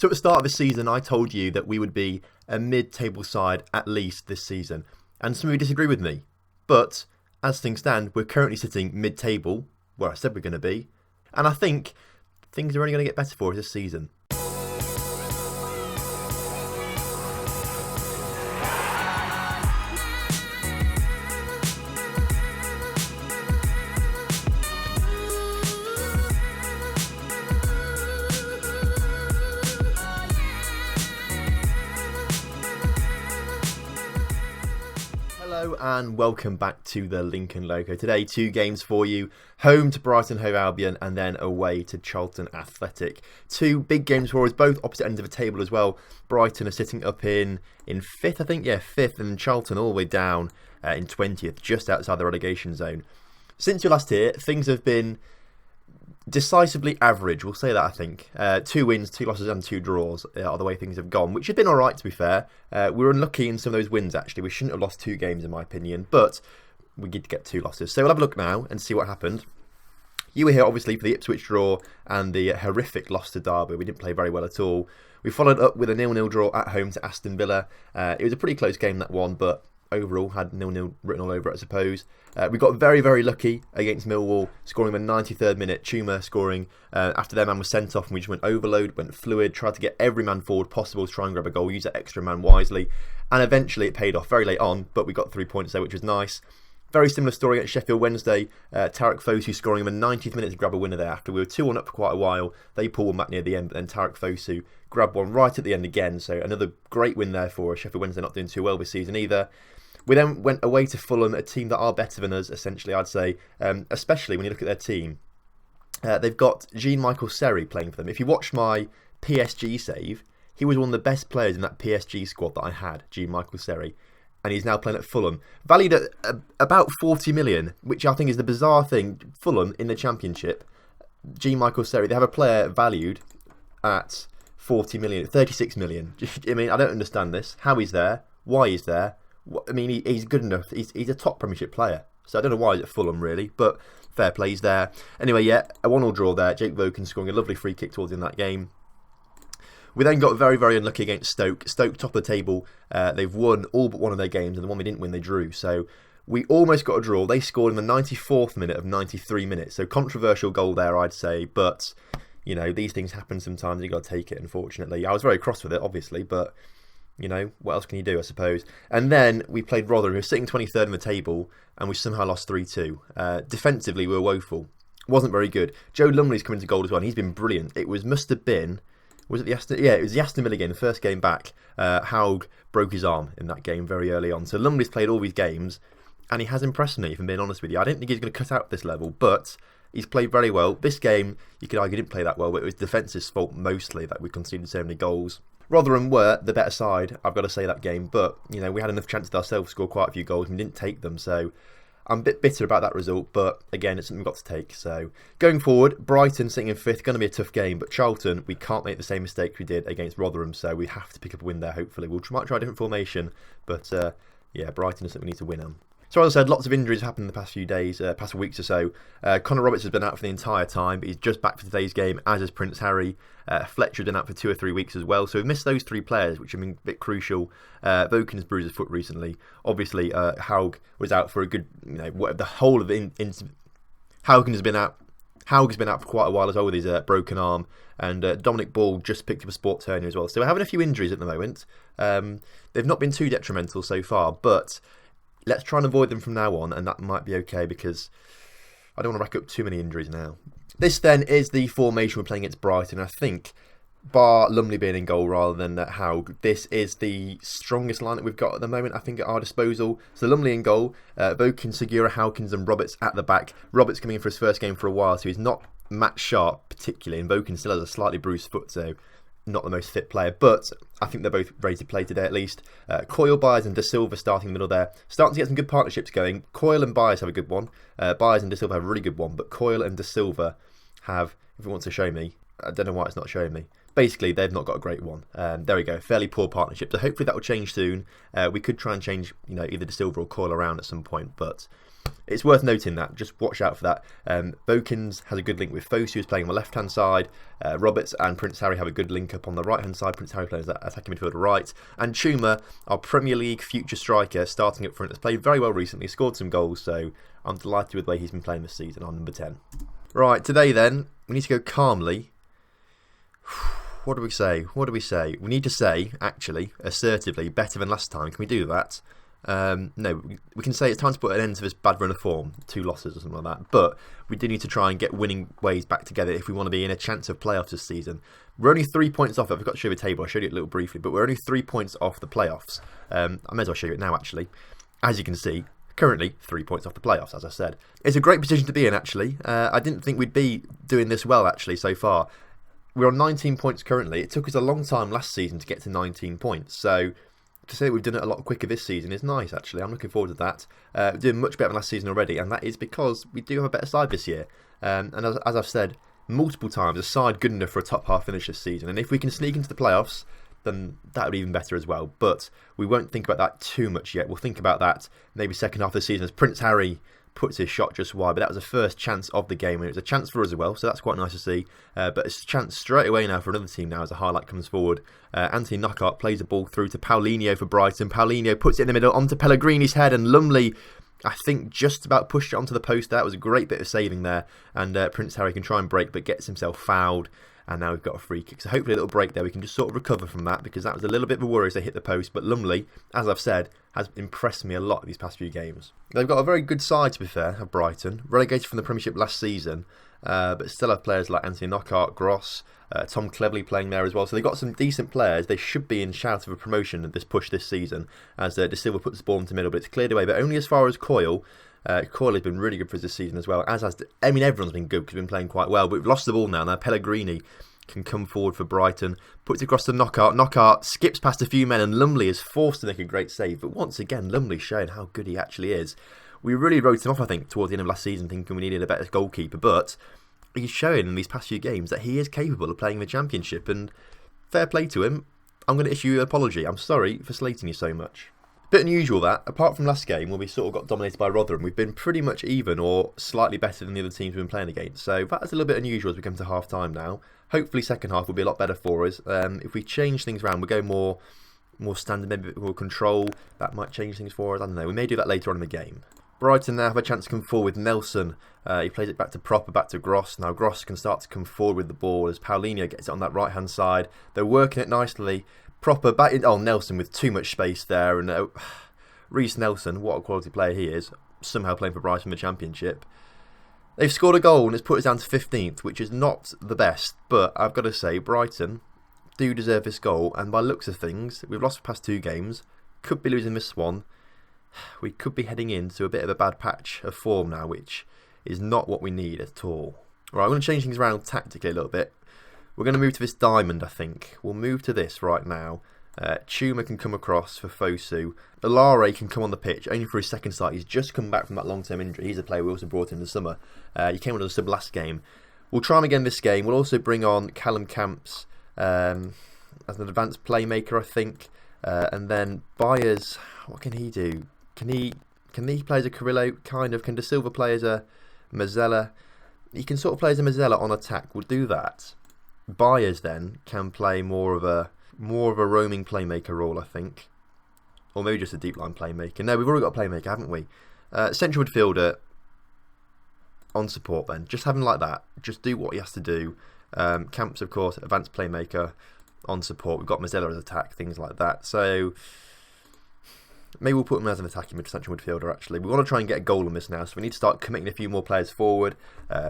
So at the start of the season, I told you that we would be a mid-table side at least this season. And some of you disagree with me. But as things stand, we're currently sitting mid-table, where I said we're going to be. And I think things are only going to get better for us this season. Hello and welcome back to the Lincoln Loco. Today, 2 games for you. Home to Birghton and Hove Albion and then away to Charlton Athletic. 2 big games for us, both opposite ends of the table as well. Brighton are sitting up in 5th, I think. Yeah, 5th, and Charlton all the way down in 20th, just outside the relegation zone. Since you last here, things have been decisively average, we'll say that, I think. 2 wins, 2 losses and 2 draws are the way things have gone, which have been alright to be fair. We were unlucky in some of those wins actually. We shouldn't have lost 2 games in my opinion, but we did get 2 losses. So we'll have a look now and see what happened. You were here obviously for the Ipswich draw and the horrific loss to Derby. We didn't play very well at all. We followed up with a 0-0 draw at home to Aston Villa. It was a pretty close game, that one, but overall had 0-0 written all over it, I suppose. We got very, very lucky against Millwall, scoring in the 93rd minute. Chuma scoring after their man was sent off, and we just went overload, went fluid, tried to get every man forward possible to try and grab a goal, use that extra man wisely, and eventually it paid off very late on, but we got 3 points there, which was nice. Very similar story at Sheffield Wednesday. Tarek Fosu scoring in the 90th minute to grab a winner there after we were 2-1 up for quite a while. They pulled one back near the end, but then Tarek Fosu grabbed one right at the end again, so another great win there for us. Sheffield Wednesday not doing too well this season either. We then went away to Fulham, a team that are better than us, essentially, I'd say, especially when you look at their team. They've got Jean-Michael Seri playing for them. If you watched my PSG save, he was one of the best players in that PSG squad that I had, Jean-Michael Seri, and he's now playing at Fulham. Valued at about 40 million, which I think is the bizarre thing. Fulham in the Championship, Jean-Michael Seri, they have a player valued at 40 million, 36 million. I mean, I don't understand this. How he's there, why he's there. I mean, he's good enough. He's a top Premiership player. So I don't know why he's at Fulham, really. But fair play, he's there. Anyway, yeah, a 1-1 draw there. Jake Voken scoring a lovely free kick towards the end of that game. We then got very, very unlucky against Stoke. Stoke, top of the table. They've won all but one of their games. And the one they didn't win, they drew. So we almost got a draw. They scored in the 94th minute of 93 minutes. So controversial goal there, I'd say. But, you know, these things happen sometimes. You've got to take it, unfortunately. I was very cross with it, obviously. But you know, what else can you do, I suppose? And then we played Rotherham, who were sitting 23rd in the table, and we somehow lost 3-2. Defensively, we were woeful. Wasn't very good. Joe Lumley's come into goal as well, and he's been brilliant. It was it was the Aston Villa game, the first game back. Haug broke his arm in that game very early on. So Lumley's played all these games, and he has impressed me, if I'm being honest with you. I didn't think he was going to cut out at this level, but he's played very well. This game, you could argue, didn't play that well, but it was defence's fault mostly that we conceded so many goals. Rotherham were the better side, I've got to say, that game. But, you know, we had enough chances ourselves to score quite a few goals and we didn't take them. So I'm a bit bitter about that result. But, again, it's something we've got to take. So going forward, Brighton sitting in 5th, going to be a tough game. But Charlton, we can't make the same mistakes we did against Rotherham. So we have to pick up a win there, hopefully. Might try a different formation. But, yeah, Brighton is something we need to win on. So as I said, lots of injuries have happened in the past few days, past weeks or so. Connor Roberts has been out for the entire time, but he's just back for today's game, as is Prince Harry. Fletcher's been out for 2 or 3 weeks as well. So we've missed those 3 players, which have been a bit crucial. Voken's bruised his foot recently. Obviously, Haug was out for a good, you know, the whole of the Haugen has been out. Haug has been out for quite a while as well with his broken arm. And Dominic Ball just picked up a sports hernia as well. So we're having a few injuries at the moment. They've not been too detrimental so far, but let's try and avoid them from now on, and that might be okay because I don't want to rack up too many injuries now. This then is the formation we're playing against Brighton. I think, bar Lumley being in goal rather than Haug, this is the strongest line that we've got at the moment, I think, at our disposal. So Lumley in goal, Voken, Segura, Howkins and Roberts at the back. Roberts coming in for his first game for a while, so he's not match sharp particularly, and Voken still has a slightly bruised foot, so not the most fit player, but I think they're both ready to play today at least. Coyle, Byers and De Silva starting in the middle there. Starting to get some good partnerships going. Coyle and Byers have a good one. Byers and De Silva have a really good one, but Coyle and De Silva have, if it wants to show me, I don't know why it's not showing me. Basically, they've not got a great one. There we go, fairly poor partnership. So hopefully that will change soon. We could try and change, you know, either De Silva or Coyle around at some point, but it's worth noting that. Just watch out for that. Bokins has a good link with Fosu, who's playing on the left-hand side. Roberts and Prince Harry have a good link up on the right-hand side. Prince Harry plays that attacking midfielder right. And Chuma, our Premier League future striker, starting up front, has played very well recently, scored some goals, so I'm delighted with the way he's been playing this season on number 10. Right, today then, we need to go calmly. What do we say? We need to say, actually, assertively, better than last time. Can we do that? No, we can say it's time to put an end to this bad run of form, 2 losses or something like that, but we do need to try and get winning ways back together if we want to be in a chance of playoffs this season. We're only 3 points off. I forgot to show you the table. I showed you it a little briefly, but we're only 3 points off the playoffs. I may as well show you it now, actually. As you can see, currently 3 points off the playoffs, as I said. It's a great position to be in, actually. I didn't think we'd be doing this well, actually, so far. We're on 19 points currently. It took us a long time last season to get to 19 points, so to say that we've done it a lot quicker this season is nice, actually. I'm looking forward to that. We're doing much better than last season already, and that is because we do have a better side this year. And as I've said multiple times, a side good enough for a top half finish this season. And if we can sneak into the playoffs, then that would be even better as well. But we won't think about that too much yet. We'll think about that maybe second half of the season as Prince Harry puts his shot just wide, but that was the first chance of the game, and it was a chance for us as well, so that's quite nice to see. But it's a chance straight away now for another team now as a highlight comes forward. Anthony Knockout plays the ball through to Paulinho for Brighton. Paulinho puts it in the middle onto Pellegrini's head, and Lumley, I think, just about pushed it onto the post. That was a great bit of saving there, and Prince Harry can try and break, but gets himself fouled. And now we've got a free kick. So hopefully a little break there. We can just sort of recover from that, because that was a little bit of a worry as they hit the post. But Lumley, as I've said, has impressed me a lot these past few games. They've got a very good side, to be fair, of Brighton. Relegated from the Premiership last season, but still have players like Anthony Knockaert, Gross, Tom Cleverley playing there as well. So they've got some decent players. They should be in shout of a promotion at this push this season, as De Silva puts the ball into the middle, but it's cleared away. But only as far as Coyle. Coyle has been really good for us this season as well, as has... everyone's been good because we've been playing quite well, but we've lost the ball now. Now Pellegrini can come forward for Brighton, puts it across to Knockaert. Knockaert skips past a few men, and Lumley is forced to make a great save. But once again, Lumley's showing how good he actually is. We really wrote him off, I think, towards the end of last season, thinking we needed a better goalkeeper, but he's showing in these past few games that he is capable of playing the Championship, and fair play to him. I'm going to issue you an apology. I'm sorry for slating you so much. Bit unusual that, apart from last game where we sort of got dominated by Rotherham, we've been pretty much even or slightly better than the other teams we've been playing against. So that's a little bit unusual as we come to half time now. Hopefully second half will be a lot better for us. If we change things around, we'll go more standard, maybe more control. That might change things for us. I don't know. We may do that later on in the game. Brighton now have a chance to come forward with Nelson. He plays it back to Proper, back to Gross. Now Gross can start to come forward with the ball as Paulinho gets it on that right hand side. They're working it nicely. Proper back in. Oh, Nelson with too much space there, and Reece Nelson, what a quality player he is, somehow playing for Brighton in the Championship. They've scored a goal and it's put us down to 15th, which is not the best, but I've got to say, Brighton do deserve this goal, and by looks of things, we've lost the past 2 games, could be losing this one. We could be heading into a bit of a bad patch of form now, which is not what we need at all. Right, I'm going to change things around tactically a little bit. We're going to move to this diamond, I think. We'll move to this right now. Chuma can come across for Fosu. Olare can come on the pitch, only for his second start. He's just come back from that long-term injury. He's a player we also brought in the summer. He came on as a sub last game. We'll try him again this game. We'll also bring on Callum Camps as an advanced playmaker, I think. And then Byers, what can he do? Can he play as a Carrillo? Kind of. Can De Silva play as a Mazzella? He can sort of play as a Mazzella on attack. We'll do that. Byers then can play more of a roaming playmaker role, I think. Or maybe just a deep line playmaker. No, we've already got a playmaker, haven't we? Central midfielder on support then. Just have him like that. Just do what he has to do. Camps, of course, advanced playmaker on support. We've got Mazzella as attack, things like that. So maybe we'll put him as an attacking central midfielder, actually. We want to try and get a goal on this now, so we need to start committing a few more players forward.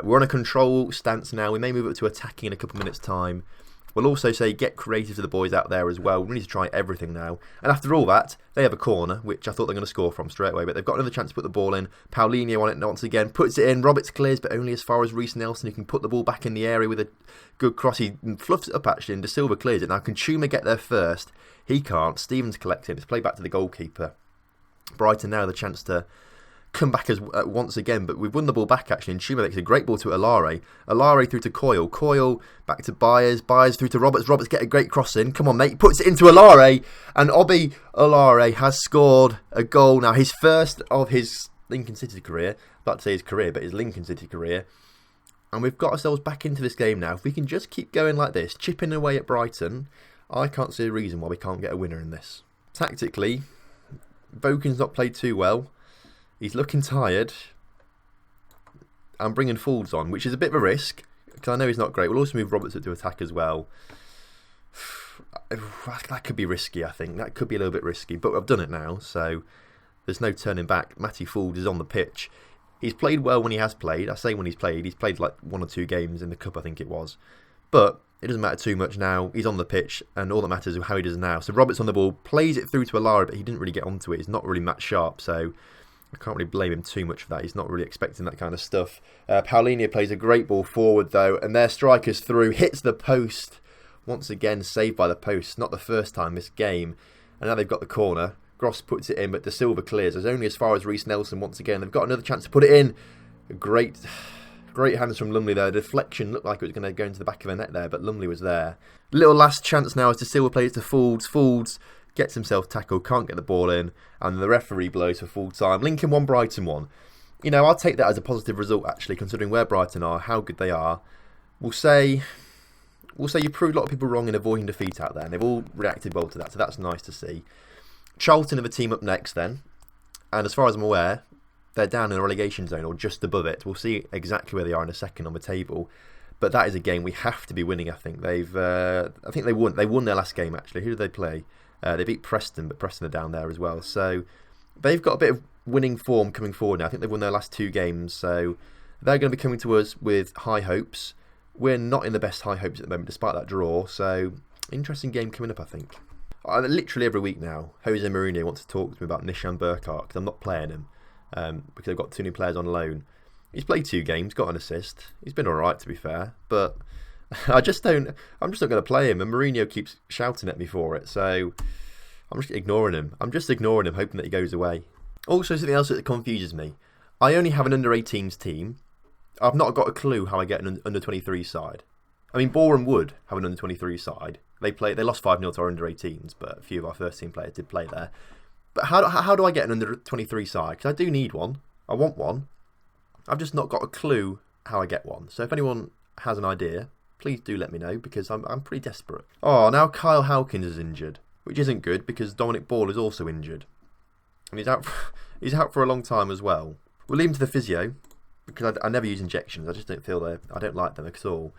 We're on a control stance now. We may move up to attacking in a couple of minutes' time. We'll also say get creative to the boys out there as well. We need to try everything now. And after all that, they have a corner, which I thought they were going to score from straight away. But they've got another chance to put the ball in. Paulinho on it once again. Puts it in. Roberts clears, but only as far as Reece Nelson, who can put the ball back in the area with a good cross. He fluffs it up, actually, and De Silva clears it. Now, can Chuma get there first? He can't. Stevens collects it. It's played back to the goalkeeper. Brighton now the chance to come back as once again, but we've won the ball back, actually, and Chuma makes a great ball to Olare. Olare through to Coyle. Coyle back to Byers. Byers through to Roberts. Roberts get a great cross in. Come on, mate. Puts it into Olare, and Olare has scored a goal now. His first of his Lincoln City's career. I'd like to say his career, but his Lincoln City career. And we've got ourselves back into this game now. If we can just keep going like this, chipping away at Brighton, I can't see a reason why we can't get a winner in this. Tactically, Boken's not played too well. He's looking tired. I'm bringing Fools on, which is a bit of a risk, because I know he's not great. We'll also move Roberts up to attack as well. That could be risky, I think. That could be a little bit risky, but I've done it now, so there's no turning back. Matty Fools is on the pitch. He's played well when he has played. I say when he's played like 1 or 2 games in the Cup, I think it was. But it doesn't matter too much now. He's on the pitch, and all that matters is how he does now. So Roberts on the ball, plays it through to Alara, but he didn't really get onto it. He's not really match sharp, so I can't really blame him too much for that. He's not really expecting that kind of stuff. Paulinho plays a great ball forward, though, and their striker's through, hits the post. Once again, saved by the post. Not the first time this game. And now they've got the corner. Gross puts it in, but De Silva clears. It's only as far as Reece Nelson once again. They've got another chance to put it in. Great hands from Lumley there. The deflection looked like it was going to go into the back of the net there, but Lumley was there. Little last chance now as De Silva plays to Fools. Fools gets himself tackled, can't get the ball in, and the referee blows for full time. Lincoln 1, Brighton 1. You know, I'll take that as a positive result, actually, considering where Brighton are, how good they are. We'll say you proved a lot of people wrong in avoiding defeat out there, and they've all reacted well to that, so that's nice to see. Charlton are the team up next then, and as far as I'm aware, they're down in the relegation zone or just above it. We'll see exactly where they are in a second on the table, but that is a game we have to be winning. I think I think they won their last game actually. Who did they play? They beat Preston, but Preston are down there as well, so they've got a bit of winning form coming forward now. I think they've won their last 2 games, so they're going to be coming to us with high hopes. We're not in the best high hopes at the moment, despite that draw. So, interesting game coming up, I think. Literally every week now, Jose Mourinho wants to talk to me about Nishan Burkhart, because I'm not playing him, because I've got 2 new players on loan. He's played 2 games, got an assist. He's been alright, to be fair, but I'm just not going to play him, and Mourinho keeps shouting at me for it, so I'm just ignoring him. I'm just ignoring him, hoping that he goes away. Also, something else that confuses me. I only have an under-18s team. I've not got a clue how I get an under-23 side. I mean, Boreham would have an under-23 side. They lost 5-0 to our under-18s, but a few of our first-team players did play there. But how do I get an under-23 side? Because I do need one. I want one. I've just not got a clue how I get one. So if anyone has an idea, please do let me know, because I'm pretty desperate. Oh, now Kyle Howkins is injured, which isn't good, because Dominic Ball is also injured. And he's out for a long time as well. We'll leave him to the physio, because I never use injections. I just don't feel I don't like them at all.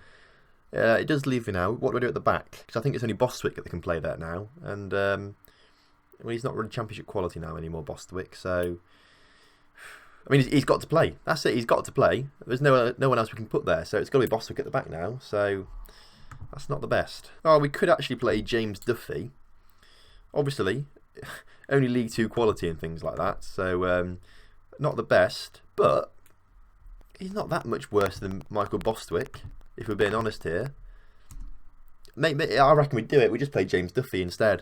It does leave me now. What do I do at the back? Because I think it's only Bostwick that can play there now. And well, he's not really championship quality now anymore, Bostwick. So, I mean, he's got to play. That's it. He's got to play. There's no one else we can put there. So it's got to be Bostwick at the back now. So that's not the best. Oh, we could actually play James Duffy. Obviously, only League 2 quality and things like that. So not the best, but he's not that much worse than Michael Bostwick, if we're being honest here. I reckon we'd do it. We just play James Duffy instead.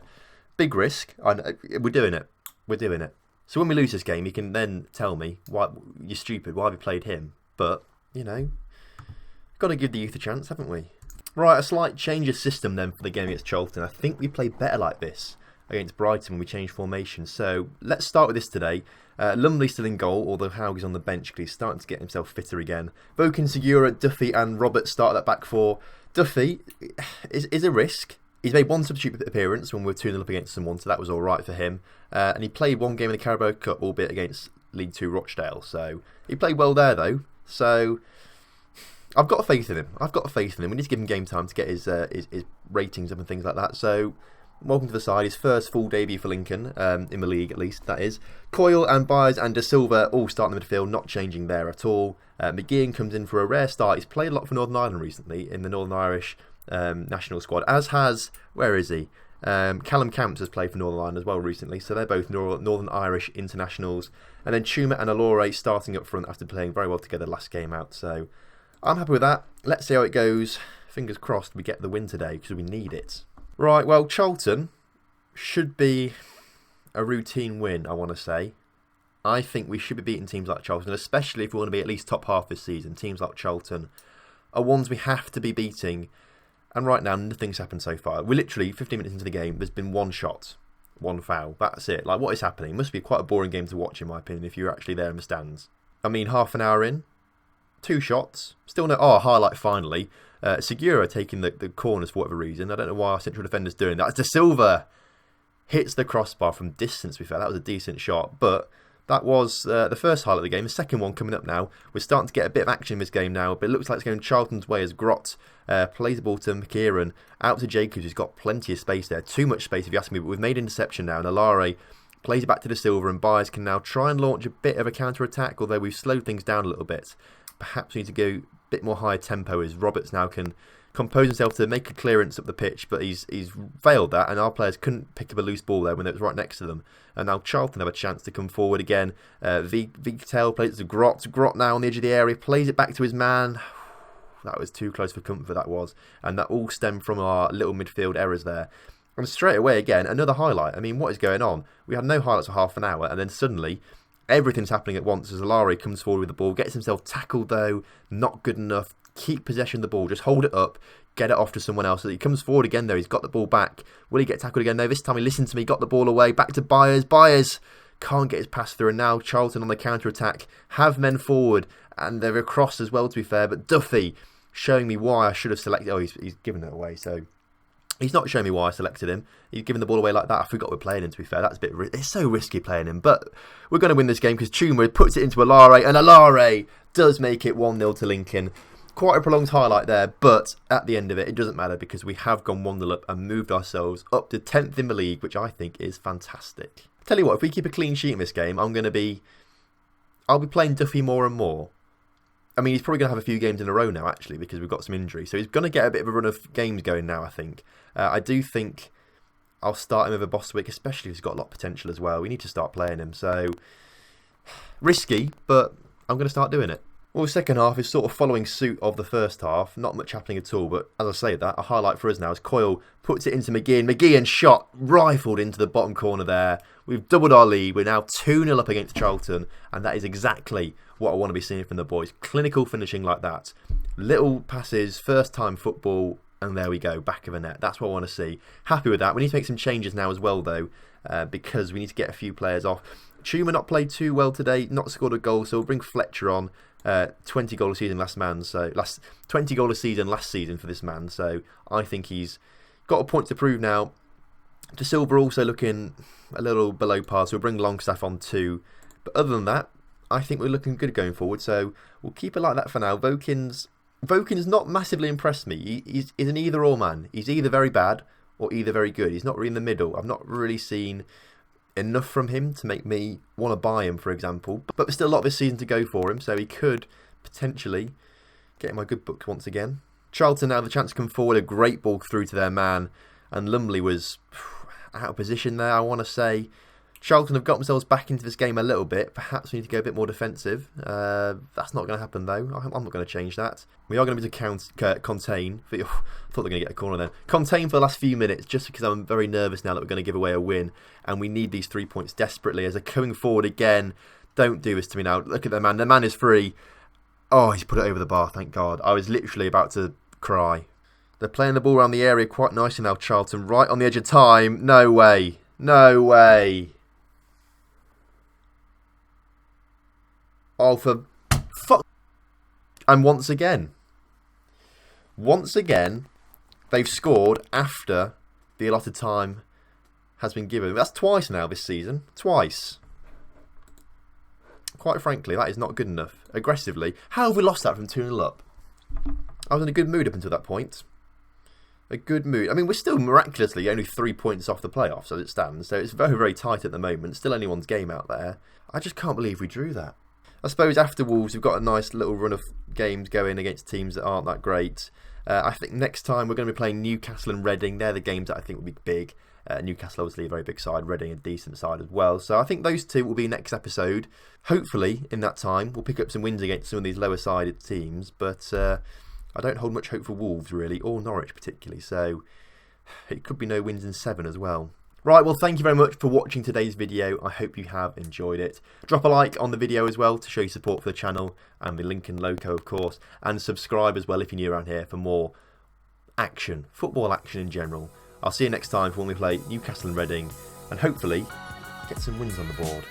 Big risk. We're doing it. We're doing it. So when we lose this game, you can then tell me, why you're stupid, why have you played him? But, you know, got to give the youth a chance, haven't we? Right, a slight change of system then for the game against Charlton. I think we played better like this against Brighton when we changed formation. So let's start with this today. Lumley still in goal, although Haug is on the bench because he's starting to get himself fitter again. Boken, Segura, Duffy and Roberts start at that back 4. Duffy is a risk. He's made 1 substitute appearance when we were 2-0 up against someone, so that was alright for him. And he played 1 game in the Carabao Cup, albeit against League 2 Rochdale. So he played well there though. So I've got faith in him. We need to give him game time to get his ratings up and things like that. So welcome to the side. His first full debut for Lincoln, in the league at least, that is. Coyle and Byers and De Silva all start in the midfield, not changing there at all. McGeehan comes in for a rare start. He's played a lot for Northern Ireland recently in the Northern Irish national squad, as has, where is he? Callum Camps has played for Northern Ireland as well recently, so they're both Northern Irish internationals. And then Chuma and Alore starting up front after playing very well together last game out. So I'm happy with that. Let's see how it goes. Fingers crossed we get the win today, because we need it. Right, well, Charlton should be a routine win, I want to say. I think we should be beating teams like Charlton, especially if we want to be at least top half this season. Teams like Charlton are ones we have to be beating. And right now, nothing's happened so far. We're literally 15 minutes into the game. There's been 1 shot. one foul. That's it. Like, what is happening? It must be quite a boring game to watch, in my opinion, if you're actually there in the stands. I mean, half an hour in, 2 shots, still no... Oh, highlight finally. Segura taking the corners for whatever reason. I don't know why our central defender's doing that. It's De Silva. Hits the crossbar from distance, to be fair. That was a decent shot, but that was the first highlight of the game. The second one coming up now. We're starting to get a bit of action in this game now, but it looks like it's going Charlton's way as Grott plays the ball to McKieran, out to Jacobs, who's got plenty of space there. Too much space, if you ask me, but we've made interception now, and Alare plays it back to De Silva, and Byers can now try and launch a bit of a counter-attack, although we've slowed things down a little bit. Perhaps we need to go a bit more higher tempo as Roberts now can compose himself to make a clearance up the pitch, but he's failed that, and our players couldn't pick up a loose ball there when it was right next to them. And now Charlton have a chance to come forward again. Vigtel plays it to Grott. Grott now on the edge of the area, plays it back to his man. That was too close for comfort, that was. And that all stemmed from our little midfield errors there. And straight away again, another highlight. I mean, what is going on? We had no highlights for half an hour, and then suddenly everything's happening at once as Alare comes forward with the ball, gets himself tackled though, not good enough. Keep possession of the ball, just hold it up, get it off to someone else. So he comes forward again though, he's got the ball back. Will he get tackled again? No, this time he listened to me, got the ball away, back to Byers. Byers can't get his pass through, and now Charlton on the counter-attack have men forward, and they're across as well, to be fair. But Duffy showing me why I should have selected... Oh, he's given it away, so... He's not showing me why I selected him. He's given the ball away like that. I forgot we're playing him, to be fair. That's a bit... It's so risky playing him. But we're going to win this game because Chuma puts it into Alare. And Alare does make it 1-0 to Lincoln. Quite a prolonged highlight there. But at the end of it, it doesn't matter because we have gone 1-0 up and moved ourselves up to 10th in the league, which I think is fantastic. Tell you what, if we keep a clean sheet in this game, I'll be playing Duffy more and more. I mean, he's probably going to have a few games in a row now, actually, because we've got some injury. So he's going to get a bit of a run of games going now, I think. I do think I'll start him over Bostwick, especially if he's got a lot of potential as well. We need to start playing him. So, risky, but I'm going to start doing it. Well, the second half is sort of following suit of the first half. Not much happening at all, but as I say that, a highlight for us now is Coyle puts it into McGeehan. McGeehan shot rifled into the bottom corner there. We've doubled our lead. We're now 2-0 up against Charlton, and that is exactly what I want to be seeing from the boys. Clinical finishing like that. Little passes, first time football, and there we go, back of the net. That's what I want to see. Happy with that. We need to make some changes now as well, though, because we need to get a few players off. Chuma not played too well today, not scored a goal, so we'll bring Fletcher on. 20 goal a season last 20 goal a season last season for this man, so I think he's got a point to prove now. De Silva also looking a little below par, so we'll bring Longstaff on too. But other than that, I think we're looking good going forward, so we'll keep it like that for now. Vokin's not massively impressed me. He's an either-or man. He's either very bad or either very good. He's not really in the middle. I've not really seen enough from him to make me want to buy him, for example. But there's still a lot of this season to go for him, so he could potentially get in my good books once again. Charlton now have the chance to come forward. A great ball through to their man, and Lumley was out of position there, I want to say. Charlton have got themselves back into this game a little bit. Perhaps we need to go a bit more defensive. That's not going to happen, though. I'm not going to change that. We are going to be to contain. I thought they were going to get a corner then. Contain for the last few minutes, just because I'm very nervous now that we're going to give away a win. And we need these 3 points desperately as they're coming forward again. Don't do this to me now. Look at the man. The man is free. Oh, he's put it over the bar, thank God. I was literally about to cry. They're playing the ball around the area quite nicely now, Charlton. Right on the edge of time. No way. No way. Oh, for fuck. And once again, they've scored after the allotted time has been given. That's twice now this season. Twice. Quite frankly, that is not good enough. Aggressively. How have we lost that from 2-0 up? I was in a good mood up until that point. A good mood. I mean, we're still miraculously only 3 points off the playoffs as it stands. So it's very, very tight at the moment. Still anyone's game out there. I just can't believe we drew that. I suppose after Wolves, we've got a nice little run of games going against teams that aren't that great. I think next time we're going to be playing Newcastle and Reading. They're the games that I think will be big. Newcastle obviously a very big side, Reading a decent side as well. So I think those two will be next episode. Hopefully, in that time, we'll pick up some wins against some of these lower-sided teams. But I don't hold much hope for Wolves, really, or Norwich particularly. So it could be no wins in 7 as well. Right, well, thank you very much for watching today's video. I hope you have enjoyed it. Drop a like on the video as well to show your support for the channel and the Lincoln Loco, of course. And subscribe as well if you're new around here for more action, football action in general. I'll see you next time for when we play Newcastle and Reading and hopefully get some wins on the board.